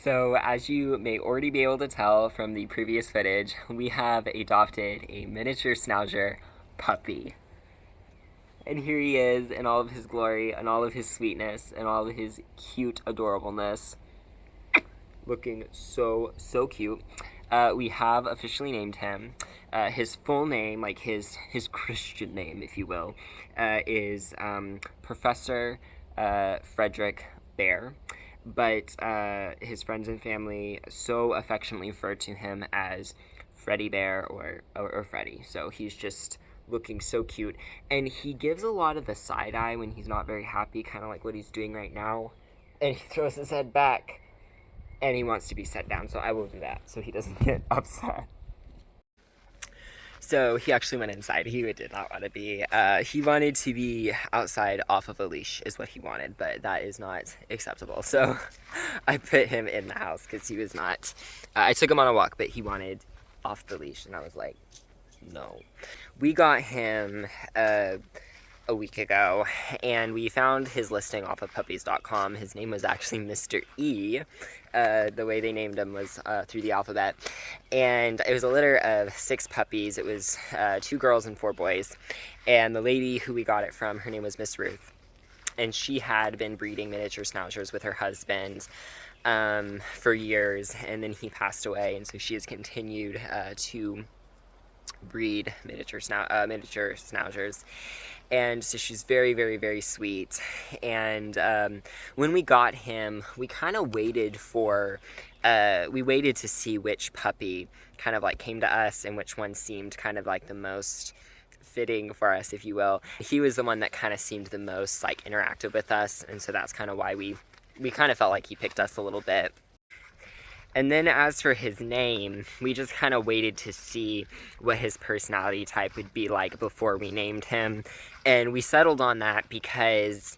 So, as you may already be able to tell from the previous footage, we have adopted a miniature schnauzer puppy. And here he is in all of his glory, and all of his sweetness, and all of his cute adorableness. Looking so cute. We have officially named him. His full name, like his Christian name, if you will, is Professor Frederick Bear. But his friends and family so affectionately refer to him as Freddy Bear or Freddy. So he's just looking so cute. And he gives a lot of the side eye when he's not very happy, kind of like what he's doing right now. And he throws his head back and he wants to be set down, so I will do that so he doesn't get upset. So he actually went inside. He did not want to be. He wanted to be outside off of a leash is what he wanted, but that is not acceptable. So I put him in the house because he was not. I took him on a walk, but he wanted off the leash, and I was like, no. We got him a week ago, and we found his listing off of puppies.com. His name was actually Mr. E. The way they named him was through the alphabet. And it was a litter of 6 puppies. It was 2 girls and 4 boys. And the lady who we got it from, her name was Miss Ruth. And she had been breeding miniature schnauzers with her husband for years. And then he passed away. And so she has continued to breed miniature schnauzers. And so she's very sweet. And when we got him, we kind of waited to see which puppy kind of like came to us and which one seemed kind of like the most fitting for us, if you will. He was the one that kind of seemed the most like interactive with us, and so that's kind of why we kind of felt like he picked us a little bit. And then as for his name, we just kind of waited to see what his personality type would be like before we named him. And we settled on that because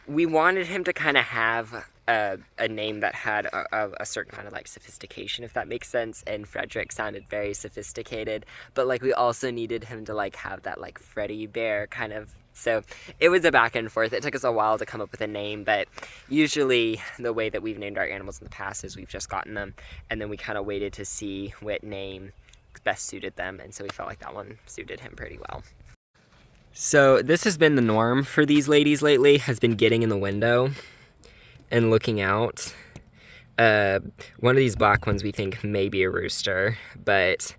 we wanted him to kind of have a name that had a certain kind of like sophistication, if that makes sense. And Frederick sounded very sophisticated, but like we also needed him to like have that like Freddy Bear kind of. So it was a back and forth. It took us a while to come up with a name, but usually the way that we've named our animals in the past is we've just gotten them, and then we kind of waited to see what name best suited them, and so we felt like that one suited him pretty well. So this has been the norm for these ladies lately, has been getting in the window and looking out. One of these black ones we think may be a rooster, but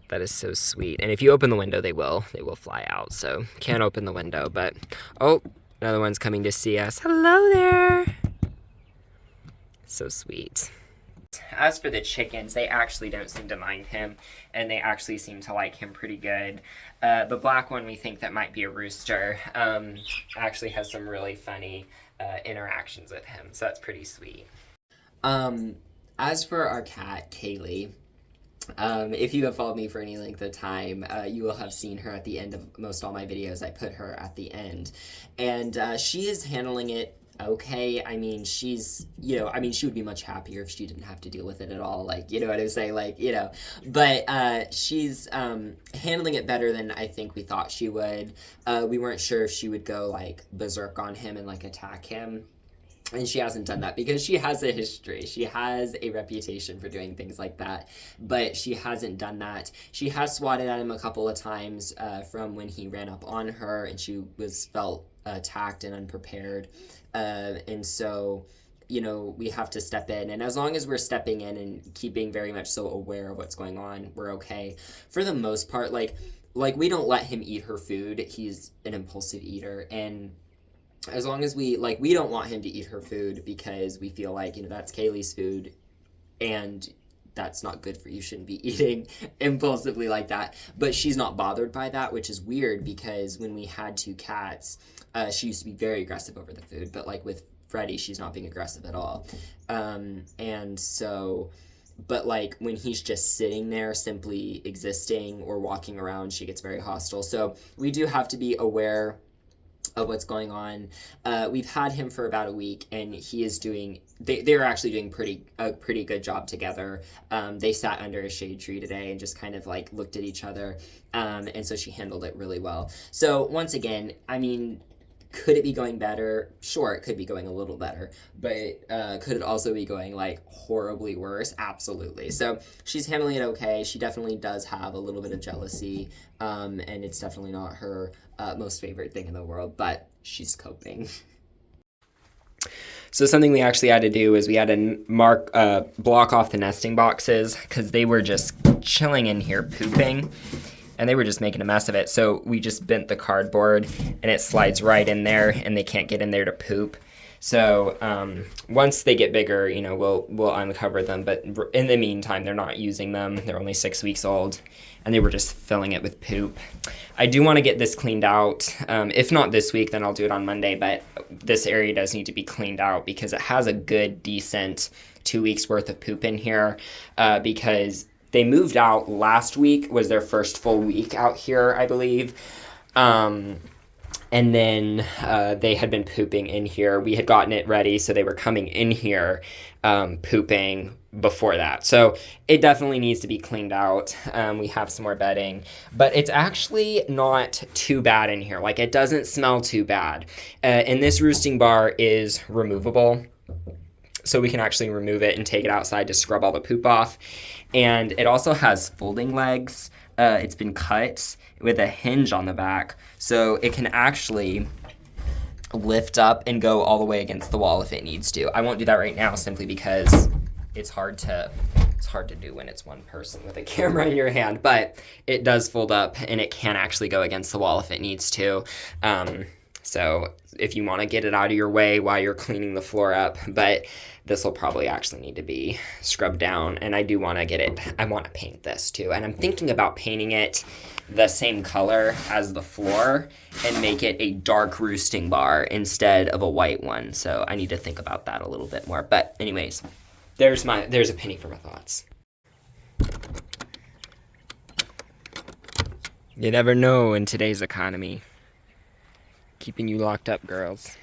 that is so sweet. And if you open the window, they will fly out. So can't open the window, but oh, another one's coming to see us. Hello there. So sweet. As for the chickens, they actually don't seem to mind him, and they actually seem to like him pretty good. The black one we think that might be a rooster actually has some really funny interactions with him, so that's pretty sweet. As for our cat, Kaylee, if you have followed me for any length of time, you will have seen her at the end of most all my videos. I put her at the end, and she is handling it okay. I mean, she's, she would be much happier if she didn't have to deal with it at all, like, you know what I'm saying, like, but she's handling it better than I think we thought she would. We weren't sure if she would go, like, berserk on him and, like, attack him. And she hasn't done that because she has a history. She has a reputation for doing things like that, but she hasn't done that. She has swatted at him a couple of times from when he ran up on her, and she felt attacked and unprepared. And so, we have to step in. And as long as we're stepping in and keeping very much so aware of what's going on, we're okay. For the most part, like we don't let him eat her food. He's an impulsive eater, and as long as we don't want him to eat her food because we feel like, that's Kaylee's food and that's not good for you. Shouldn't be eating impulsively like that. But she's not bothered by that, which is weird because when we had 2 cats, she used to be very aggressive over the food. But like with Freddie, she's not being aggressive at all. And so But like when he's just sitting there simply existing or walking around, she gets very hostile. So we do have to be aware of what's going on. We've had him for about a week, and he is doing. They're actually doing a pretty good job together. They sat under a shade tree today and just kind of like looked at each other, and so she handled it really well. So once again, I mean, could it be going better? Sure, it could be going a little better, but could it also be going like horribly worse? Absolutely. So she's handling it okay. She definitely does have a little bit of jealousy, and it's definitely not her most favorite thing in the world, but she's coping. So something we actually had to do is we had to block off the nesting boxes because they were just chilling in here pooping. And they were just making a mess of it. So we just bent the cardboard and it slides right in there and they can't get in there to poop. So once they get bigger, you know, we'll uncover them. But in the meantime, they're not using them. They're only 6 weeks old and they were just filling it with poop. I do want to get this cleaned out. If not this week, then I'll do it on Monday. But this area does need to be cleaned out because it has a good, decent 2 weeks worth of poop in here because they moved out last week, was their first full week out here, I believe. And then they had been pooping in here. We had gotten it ready, so they were coming in here pooping before that. So it definitely needs to be cleaned out. We have some more bedding, but it's actually not too bad in here. Like, it doesn't smell too bad. And this roosting bar is removable. So we can actually remove it and take it outside to scrub all the poop off. And it also has folding legs. It's been cut with a hinge on the back. So it can actually lift up and go all the way against the wall if it needs to. I won't do that right now simply because it's hard to do when it's one person with a camera in your hand. But it does fold up and it can actually go against the wall if it needs to. So if you want to get it out of your way while you're cleaning the floor up, but this will probably actually need to be scrubbed down. And I do want to get it, I want to paint this too. And I'm thinking about painting it the same color as the floor and make it a dark roosting bar instead of a white one. So I need to think about that a little bit more. But anyways, there's a penny for my thoughts. You never know in today's economy. Keeping you locked up, girls.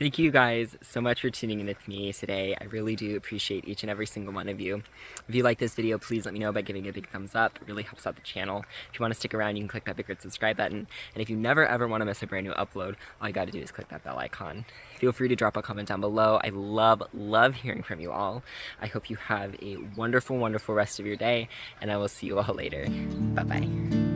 Thank you guys so much for tuning in with me today. I really do appreciate each and every single one of you. If you like this video, please let me know by giving it a big thumbs up. It really helps out the channel. If you want to stick around, you can click that big red subscribe button. And if you never ever want to miss a brand new upload, all you got to do is click that bell icon. Feel free to drop a comment down below. I love hearing from you all. I hope you have a wonderful, wonderful rest of your day, and I will see you all later. Bye-bye.